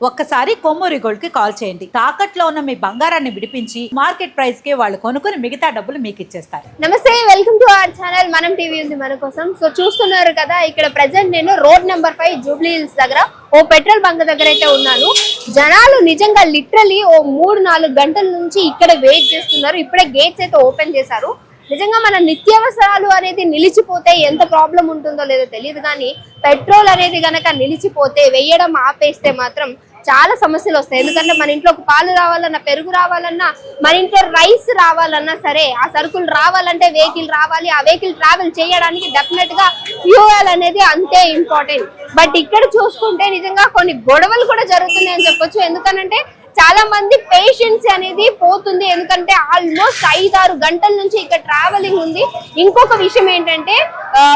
ఒక్కసారి కొమ్మూరి గోల్డ్ కి కాల్ చేయండి. తాకట్లో ఉన్న మీ బంగారాన్ని విడిపించి మార్కెట్ ప్రైస్ కి వాళ్ళు కొనుక్కుని మిగతా డబ్బులు మీకు ఇచ్చేస్తారు. నమస్తే, వెల్కమ్ టు అవర్ ఛానల్. మనం టీవీ ఉంది మన కోసం. సో చూస్తున్నారు కదా, ఇక్కడ ప్రెసెంట్ నేను రోడ్ నెంబర్ 5 జూబ్లీ హిల్స్ దగ్గర ఓ పెట్రోల్ బంక్ దగ్గర అయితే ఉన్నాను. జనాలు నిజంగా లిటరలీ ఓ 3-4 గంటల నుంచి ఇక్కడ వెయిట్ చేస్తున్నారు. ఇప్పుడే గేట్స్ అయితే ఓపెన్ చేశారు. నిజంగా మన నిత్యావసరాలు అనేది నిలిచిపోతే ఎంత ప్రాబ్లం ఉంటుందో లేదో తెలియదు, కానీ పెట్రోల్ అనేది గనక నిలిచిపోతే, వేయడం ఆపేస్తే మాత్రం చాలా సమస్యలు వస్తాయి. ఎందుకంటే మన ఇంట్లో పాలు రావాలన్నా, పెరుగు రావాలన్నా, మన ఇంట్లో రైస్ రావాలన్నా సరే, ఆ సరుకులు రావాలంటే వెహికల్ రావాలి. ఆ వెహికల్ ట్రావెల్ చేయడానికి డెఫినెట్ గా ఫ్యూయల్ అనేది అంతే ఇంపార్టెంట్. బట్ ఇక్కడ చూసుకుంటే నిజంగా కొన్ని గొడవలు కూడా జరుగుతున్నాయి అని చెప్పొచ్చు. ఎందుకనంటే చాలా మంది పేషెన్స్ అనేది పోతుంది. ఎందుకంటే ఆల్మోస్ట్ 5-6 గంటల నుంచి ఇక్కడ ట్రావెలింగ్ ఉంది. ఇంకొక విషయం ఏంటంటే,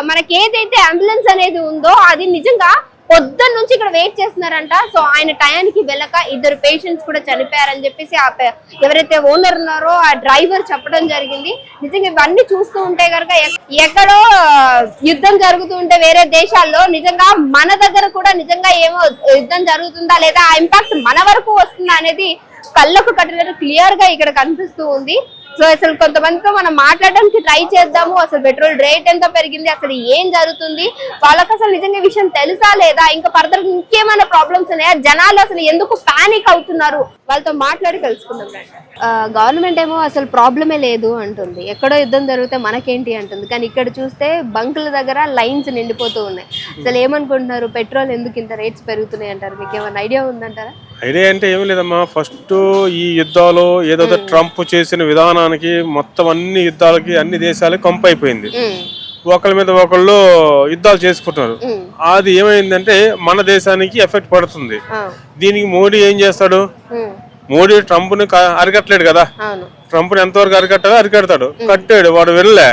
మనకి ఏదైతే అంబులెన్స్ అనేది ఉందో అది నిజంగా పొద్దున్న నుంచి ఇక్కడ వెయిట్ చేస్తున్నారంట. సో ఆయన టయానికి వెళ్ళక 2 పేషెంట్స్ కూడా చనిపోయారని చెప్పేసి ఎవరైతే ఓనర్ ఉన్నారో ఆ డ్రైవర్ చెప్పడం జరిగింది. నిజంగా ఇవన్నీ చూస్తూ ఉంటే కనుక ఎక్కడో యుద్ధం జరుగుతూ ఉంటే వేరే దేశాల్లో, నిజంగా మన దగ్గర కూడా నిజంగా ఏమో యుద్ధం జరుగుతుందా లేదా ఆ ఇంపాక్ట్ మన వరకు వస్తుందా అనేది కళ్ళకు కట్టినట్టు క్లియర్ గా ఇక్కడ కనిపిస్తూ ఉంది. సో అసలు కొంతమందితో మనం మాట్లాడడానికి ట్రై చేద్దాము. అసలు పెట్రోల్ రేట్ ఎంత పెరిగింది, అసలు ఏం జరుగుతుంది, వాళ్ళకి అసలు నిజంగా విషయం తెలుసా లేదా, ఇంకా ఫర్దర్ ఇంకేమైనా ప్రాబ్లమ్స్ ఉన్నాయా, జనాలు అసలు ఎందుకు పానిక్ అవుతున్నారు, వాళ్ళతో మాట్లాడి తెలుసుకుందాం. గవర్నమెంట్ ఏమో అసలు ప్రాబ్లమే లేదు అంటుంది, ఎక్కడో యుద్ధం జరిగితే మనకేంటి అంటుంది. కానీ ఇక్కడ చూస్తే బంకుల దగ్గర లైన్స్ నిండిపోతూ ఉన్నాయి. అసలు ఏమనుకుంటున్నారు, పెట్రోల్ ఎందుకు ఇంత రేట్స్ పెరుగుతున్నాయి అంటారు? మీకు ఏమైనా ఐడియా ఉందంటారా? ఐడియా అంటే ఏమి లేదమ్మా. ఫస్ట్ ఈ యుద్ధాలు ఏదో ట్రంప్ చేసిన విధానానికి మొత్తం అన్ని యుద్ధాలకి అన్ని దేశాలకి కంపు అయిపోయింది. ఒకళ్ళ మీద ఒకళ్ళు యుద్ధాలు చేసుకుంటున్నారు. అది ఏమైందంటే మన దేశానికి ఎఫెక్ట్ పడుతుంది. దీనికి మోడీ ఏం చేస్తాడు? మోడీ ట్రంప్ ని అరికట్టలేడు కదా. ట్రంప్ ని ఎంతవరకు అరికడతాడు, కట్టాడు, వాడు వెళ్ళలే.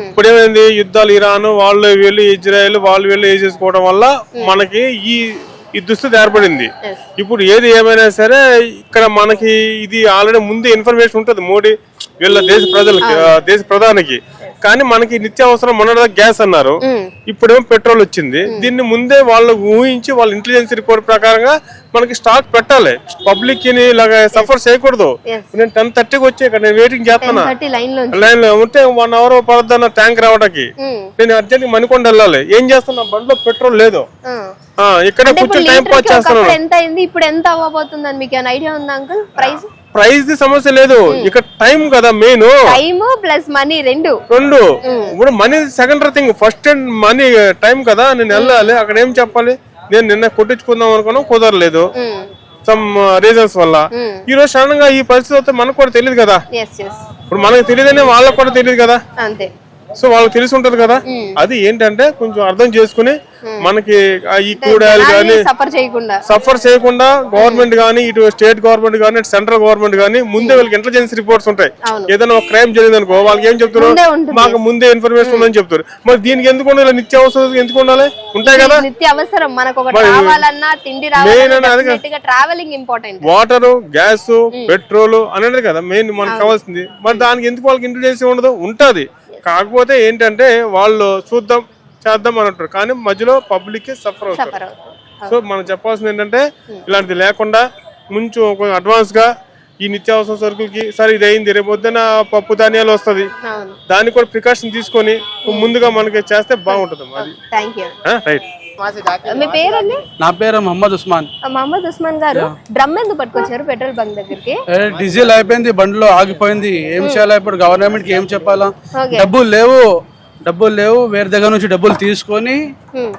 ఇప్పుడు ఏమైంది, యుద్ధాలు ఇరాన్ వాళ్ళు వీళ్ళు, ఇజ్రాయెల్ వాళ్ళు వీళ్ళు వేసేసుకోవడం వల్ల మనకి ఈ దుస్థితి ఏర్పడింది. ఇప్పుడు ఏది ఏమైనా సరే ఇక్కడ మనకి ఇది ఆల్రెడీ ముందే ఇన్ఫర్మేషన్ ఉంటుంది మోడీ వీళ్ళ దేశ ప్రధానికి. కానీ మనకి నిత్యావసరం మొన్న గ్యాస్ అన్నారు, ఇప్పుడేమో పెట్రోల్ వచ్చింది. దీన్ని ముందే వాళ్ళు ఊహించి వాళ్ళ ఇంటెలిజెన్స్ రిపోర్ట్ ప్రకారంగా మనకి స్టాక్ పెట్టాలి. పబ్లిక్ ని ఇలాగ సఫర్ చేయకూడదు. నేను 10:30కి వచ్చి ఇక్కడ నేను వెయిటింగ్ చేస్తున్నా, లైన్ లో ఉంటే 1 అవర్ పడుతున్న ట్యాంక్ రావడానికి. నేను అర్జెంట్ మణికొండ వెళ్ళాలి. ఏం చేస్తున్నా, బండిలో పెట్రోల్ లేదు. ఇక్కడ కూర్చొని టైం పాస్ చేస్తున్నాను. ఎంత అయింది, ఇప్పుడు ఎంత అవ్వబోతుందని మీకు ఐడియా ఉందా అంకుల్? ప్రైస్ ది సమస్య లేదు, ఇక్కడ టైం కదా మెయిన్. టైం ప్లస్ మనీ రెండు. ఇప్పుడు money secondary thing, first and money time కదా. నేను వెళ్ళాలి, అక్కడ ఏం చెప్పాలి, నేను నిన్న కొట్టించుకుందాం అనుకున్నా, కుదరలేదు సమ్ రీజన్స్ వల్ల. ఈ రోజు సడన్ గా ఈ పరిస్థితి వస్తే మనకు కూడా తెలియదు కదా. ఇప్పుడు మనకు తెలియదనే వాళ్ళకు కూడా తెలియదు కదా. సో వాళ్ళకి తెలిసి ఉంటది కదా. అది ఏంటంటే కొంచెం అర్థం చేసుకుని మనకి ఈ కూడాలు కానీ సఫర్ చేయకుండా గవర్నమెంట్ గానీ, ఇటు స్టేట్ గవర్నమెంట్ గానీ, సెంట్రల్ గవర్నమెంట్ గానీ ముందే వాళ్ళకి ఇంటెలిజెన్స్ రిపోర్ట్స్ ఉంటాయి. ఏదైనా ఒక క్రైమ్ జరిగింది అనుకో, వాళ్ళకి ఏం చెప్తారు, మాకు ముందే ఇన్ఫర్మేషన్ ఉందని చెప్తారు. మరి దీనికి ఎందుకు ఉండాలి, నిత్యావసరం ఎందుకు ఉండాలి? ఉంటాయి కదా, నిత్యావసరం వాటర్, గ్యాస్, పెట్రోల్ అనేది కదా మెయిన్ మనకు కావాల్సింది. మరి దానికి ఎందుకు వాళ్ళకి ఇంటెలిజెన్స్ ఉండదు? ఉంటది. కాకపోతే ఏంటంటే వాళ్ళు చూద్దాం చేద్దాం అని అంటారు, కానీ మధ్యలో పబ్లిక్ సఫర్ అవుతారు. సో మనం చెప్పాల్సింది ఏంటంటే ఇలాంటిది లేకుండా కొంచెం అడ్వాన్స్ గా ఈ నిత్యావసర సరుకులకి సరే ఇది అయింది, రేపు పొద్దున పప్పు ధాన్యాలు వస్తుంది, దానికి కూడా ప్రికాషన్ తీసుకొని ముందుగా మనకి చేస్తే బాగుంటుంది. రైట్. మీ పేరండి? నా పేరు మహమ్మద్ ఉస్మాన్. మహమ్మద్ ఉస్మాన్ గారు, డ్రమ్ ఎందుకు పట్టుకొచ్చారు పెట్రోల్ బంక్ దగ్గరికి? డీజిల్ అయిపోయింది, బండిలో ఆగిపోయింది. ఏం చేయాలి ఇప్పుడు? గవర్నమెంట్ కి ఏం చెప్పాలా? డబ్బులు లేవు, వేరే దగ్గర నుంచి డబ్బులు తీసుకొని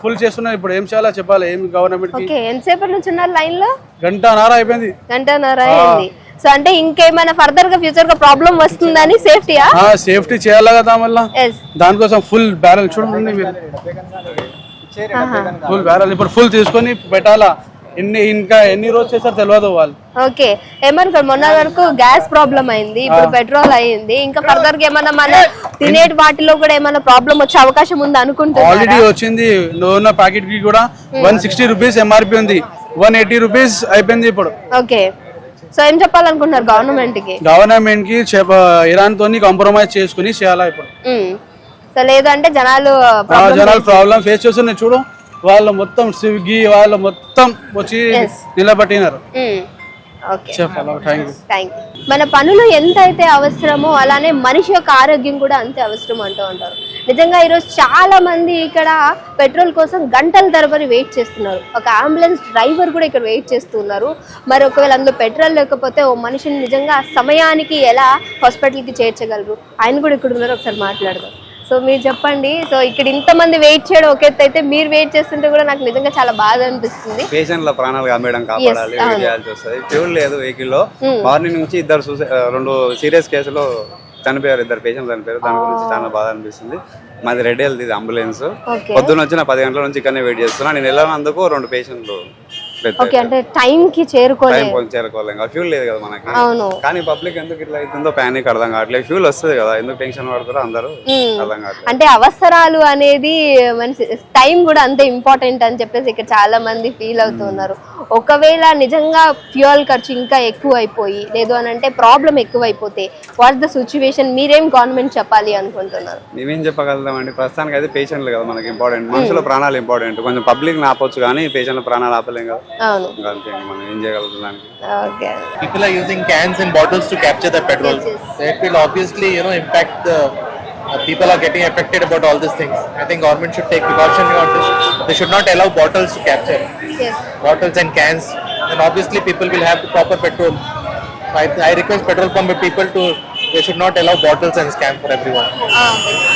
ఫుల్ చేస్తున్నారు. ఇప్పుడు ఏం చేయాలా చెప్పాలి? ఏం గవర్నమెంట్ కి? ఎంతసేపటి నుంచి ఉన్నారు లైన్ లో? 1:30 అయిపోయింది. 1:30 అయింది. సో అంటే ఇంకేమైనా ఫర్దర్ గా ఫ్యూచర్ గా ప్రాబ్లం వస్తుందని సేఫ్టీయా? సేఫ్టీ చేయాలా కదా, మళ్ళీ దానికోసం ఫుల్ బ్యారెల్ చూడండి మీరు, ఫుల్ బ్యారెల్ ఇప్పుడు ఫుల్ తీసుకొని పెట్టాలా. ఇంకా ఎన్ని రోజు చేస్తారు తెలియదు వాళ్ళు. ఓకే, ఏమన్నా మొన్న వరకు గ్యాస్ ప్రాబ్లం అయింది, ఇప్పుడు పెట్రోల్ అయింది. ఇంకా ఫర్దర్ గా ఏమన్నా మన తినేటి వాటిలో కూడా ఏమైనా ప్రాబ్లం వచ్చే అవకాశం ఉంది అనుకుంటున్నారా? ఆల్రెడీ వచ్చింది. నూనె ప్యాకెట్ కి కూడా 160 రూపీస్ ఎంఆర్పి ఉంది, 180 రూపీస్ అయిపోయింది ఇప్పుడు. ఓకే, సో ఏం చెప్పాలనుకుంటున్నారు గవర్నమెంట్ కి? గవర్నమెంట్ కి ఇరాన్ తోని కాంప్రమైజ్ చేసుకుని చేయాలా ఇప్పుడు. సో లేదంటే జనాలు ప్రాబ్లం ఫేస్ చేస్తున్నారు. చూడు వాళ్ళు మొత్తం స్విగ్గీ వాళ్ళు మొత్తం వచ్చి నిలబట్టినారు. ఓకే, చెప్పాలి. Thank you. Thank you. మన పనులు ఎంత అయితే అవసరమో అలానే మనిషి యొక్క ఆరోగ్యం కూడా అంతే అవసరం అంటూ ఉంటారు. నిజంగా ఈరోజు చాలా మంది ఇక్కడ పెట్రోల్ కోసం గంటల తరబడి వెయిట్ చేస్తున్నారు. ఒక అంబులెన్స్ డ్రైవర్ కూడా ఇక్కడ వెయిట్ చేస్తున్నారు. మరి ఒకవేళ అందులో పెట్రోల్ లేకపోతే ఓ మనిషిని నిజంగా సమయానికి ఎలా హాస్పిటల్కి చేర్చగలరు, ఆయన కూడా ఇక్కడ ఉన్నారు, ఒకసారి మాట్లాడదాం. సో మీరు చెప్పండి. సో ఇక్కడ ఇంతమంది వెయిట్ చేయడం ఒక ఎత్తు అయితే, మీరు వెయిట్ చేస్తుంటే కూడా నాకు నిజంగా చాలా బాధ అనిపిస్తుంది. పేషెంట్ల ప్రాణాలు కాపాడడం కాపాడాలి, వెయిట్ చేయాల్సి వస్తుంది. ఫ్యూల్ లేదు వెహికల్ లో. మార్నింగ్ నుంచి రెండు సీరియస్ కేసులో చనిపోయారు, 2 పేషెంట్లు చనిపోయారు. దాని గురించి చాలా బాధ అనిపిస్తుంది. మాది రెడ్ హెల్త్ ఇది అంబులెన్స్. పొద్దున్న వచ్చిన 10 గంటల నుంచి ఇక్కడనే వెయిట్ చేస్తున్నా. నేను వెళ్ళినందుకు 2 పేషెంట్లు అంటే టైం కి చేరుకోలేము, ఫ్యూల్ లేదు కదా మనకి. కానీ పబ్లిక్ ఎందుకు ఇట్లా అవుతుందో ప్యానిక్ అర్థం కావట్లేదు. ఫ్యూల్ వస్తుంది కదా, ఎందుకు టెన్షన్ పడతారో అందరూ అర్థం కావట్లేదు. అంటే అవసరాలు అనేది మనిషి టైం కూడా అంతే ఇంపార్టెంట్ అని చెప్పేసి ఇక్కడ చాలా మంది ఫీల్ అవుతున్నారు. ఒకవేళ నిజంగా ఫ్యూయల్ ఖర్చు ఇంకా ఎక్కువ అయిపోయి లేదు అని అంటే ప్రాబ్లం ఎక్కువ అయిపోతే వాట్ ద సిచ్యువేషన్, మీరేం గవర్నమెంట్ చెప్పాలి అనుకుంటున్నారు? మేమేం చెప్పగలుగుతామండి, ప్రస్తుతానికి అయితే పేషెంట్లు కదా మనకి ఇంపార్టెంట్. మనుషుల ప్రాణాలు ఇంపార్టెంట్. కొంచెం పబ్లిక్ ఆపొచ్చు కానీ పేషెంట్ల ప్రాణాలు ఆపలేం కదా. మనం ఏం చేయగలుగుతాం? People are using cans and bottles to capture the petrol. That will obviously, impact the people are getting affected about all these things. I think government should take precaution on this. They should not allow bottles to capture. Bottles and cans. Then obviously people will have the proper petrol. So I request petrol pump people they should not allow bottles and cans for everyone.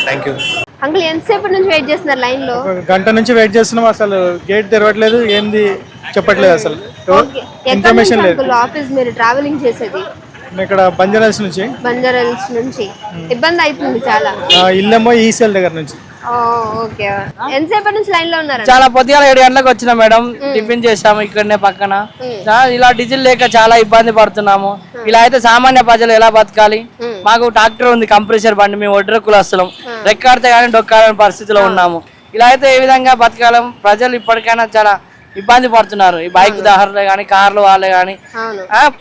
Thank you. Uncle ఎంతసేపటి నుంచి wait చేస్తున్నారు line లో? గంట నుంచి wait చేస్తున్నాం. అసలు gate తెరవట్లేదు, ఏంది చెప్పట్లేదు, అసలు ఇన్ఫర్మేషన్ లేదు. ఆఫీస్ మీరు ట్రావెలింగ్ చేసేది ఇక్కడ బంజారాహిల్స్ నుంచి. బంజారాహిల్స్ నుంచి ఇబ్బంది అవుతుంది చాలా. ఇల్లేమో ఈసీఎల్ దగ్గర నుంచి. ఓకే, ఎంతసేపటి నుంచి లైన్ లో ఉన్నారు? చాలా పొద్దుగాల 7 గంటలకు వచ్చినా మేడం. టిఫిన్ చేసాము ఇక్కడనే పక్కన. ఇలా డీజిల్ లేక చాలా ఇబ్బంది పడుతున్నాము. ఇలా అయితే సామాన్య ప్రజలు ఎలా బతకాలి? మాకు ట్రాక్టర్ ఉంది, కంప్రెసర్ బండి, మేము ఒడ్రకులు వస్తున్నాం. రెక్కాడితే కానీ డొక్కాలని పరిస్థితిలో ఉన్నాము. ఇలా అయితే ఏ విధంగా బతకాలం? ప్రజలు ఇప్పటికైనా చాలా ఇబ్బంది పడుతున్నారు. ఈ బైక్ దారులే కానీ కార్లు వాళ్ళే కానీ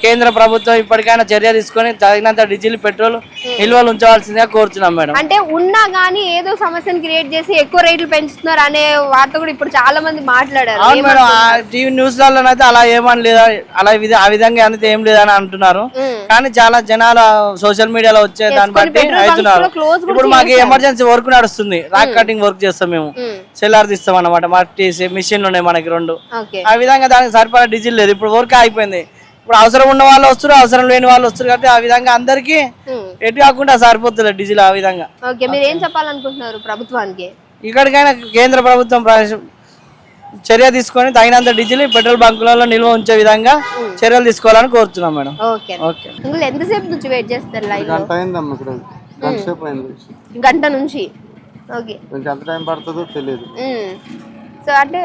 కేంద్ర ప్రభుత్వం ఇప్పటికైనా చర్య తీసుకొని తగినంత డీజిల్ పెట్రోల్ నిల్వలు ఉంచవలసిందిగా కోరుతున్నాం మేడం. అంటే ఉన్నా గానీ ఏదో సమస్యను క్రియేట్ చేసి ఎక్కువ రేట్లు పెంచుతున్నారు అనే వార్త కూడా ఇప్పుడు చాలా మంది మాట్లాడారు. అవును మేడం, టీవీ న్యూస్ లలో అలా ఏమని లేదా, అలా ఆ విధంగా అనేది ఏం లేదని అంటున్నారు. కానీ చాలా జనాలు సోషల్ మీడియాలో వచ్చే దాన్ని బట్టి అవుతున్నారు. ఇప్పుడు మాకు ఎమర్జెన్సీ వర్క్ నడుస్తుంది, రాక్ కటింగ్ వర్క్ చేస్తాం మేము. సెల్లార్ తీస్తాం అన్నమాట. మట్టి మిషన్లు ఉన్నాయి మనకి 2. ఆ విధంగా దానికి సరిపడా డీజిల్ లేదు. ఇప్పుడు వర్క్ అయిపోయింది. ఇప్పుడు అవసరం ఉన్న వాళ్ళు వస్తారు, అవసరం లేని వాళ్ళు వస్తారు. కాబట్టి ఆ విధంగా అందరికి ఎటు కాకుండా సరిపోతుంది డీజిల్. ఆ విధంగా మీరు ఏం చెప్పాలనుకుంటున్నారు ప్రభుత్వానికి? ఇక్కడికైనా కేంద్ర ప్రభుత్వం చర్య తీసుకొని తగినంత డీజిల్ పెట్రోల్ బంకులలో నిల్వ ఉంచే విధంగా చర్యలు తీసుకోవాలని కోరుతున్నాం మేడం. ఓకే, ఎంతసేపు నుంచి వెయిట్ చేస్తారు లైన్ లో? గంట నుంచి. ఓకే, ఎంత టైం పడుతుందో తెలియదు. సో అంటే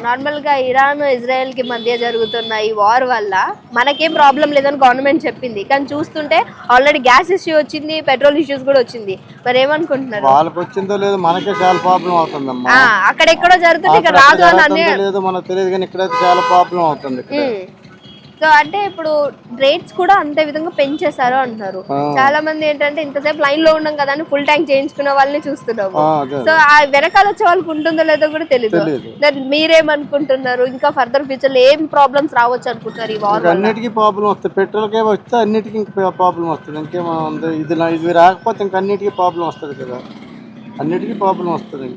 నార్మల్ గా ఇరాన్ ఇజ్రాయెల్ కి మధ్య జరుగుతున్న ఈ వార్ వల్ల మనకేం ప్రాబ్లం లేదని గవర్నమెంట్ చెప్పింది. కానీ చూస్తుంటే ఆల్రెడీ గ్యాస్ ఇష్యూ వచ్చింది, పెట్రోల్ ఇష్యూస్ కూడా వచ్చింది. మరి ఏమనుకుంటున్నారు? వాళ్ళకి వచ్చిందో లేదో మనకే చాలా ప్రాబ్లం అవుతుందమ్మా. అక్కడెక్కడో జరుగుతుంది, ఇక్కడ రాదు అని లేదు మనకు తెలియదు, కానీ ఇక్కడైతే చాలా ప్రాబ్లం అవుతుంది. సో అంటే ఇప్పుడు రేట్స్ కూడా అంతే విధంగా పెంచేశారు అంటున్నారు. చాలా మంది ఏంటంటే ఇంతసేపు లైన్ లో ఉన్నాం కదా అని ఫుల్ ట్యాంక్ చేయించుకునే వాళ్ళని చూస్తున్నాము. సో ఆ వెనకాల వచ్చే వాళ్ళకి ఉంటుందో లేదో కూడా తెలియదు. మీరేమనుకుంటున్నారు? ఇంకా ఫర్దర్ ఫ్యూచర్ లో ఏం ప్రాబ్లమ్స్ రావచ్చు అనుకుంటున్నారు ఈ వార్? అన్నిటికీ ప్రాబ్లం వస్తుంది. పెట్రోల్ కే వస్తే అన్నిటికీ ఇంకా ప్రాబ్లం వస్తుంది. ఇంకేమో ఇది రాకపోతే ఇంకా అన్నిటికీ ప్రాబ్లం వస్తుంది కదా. అన్నిటికీ ప్రాబ్లం వస్తుంది.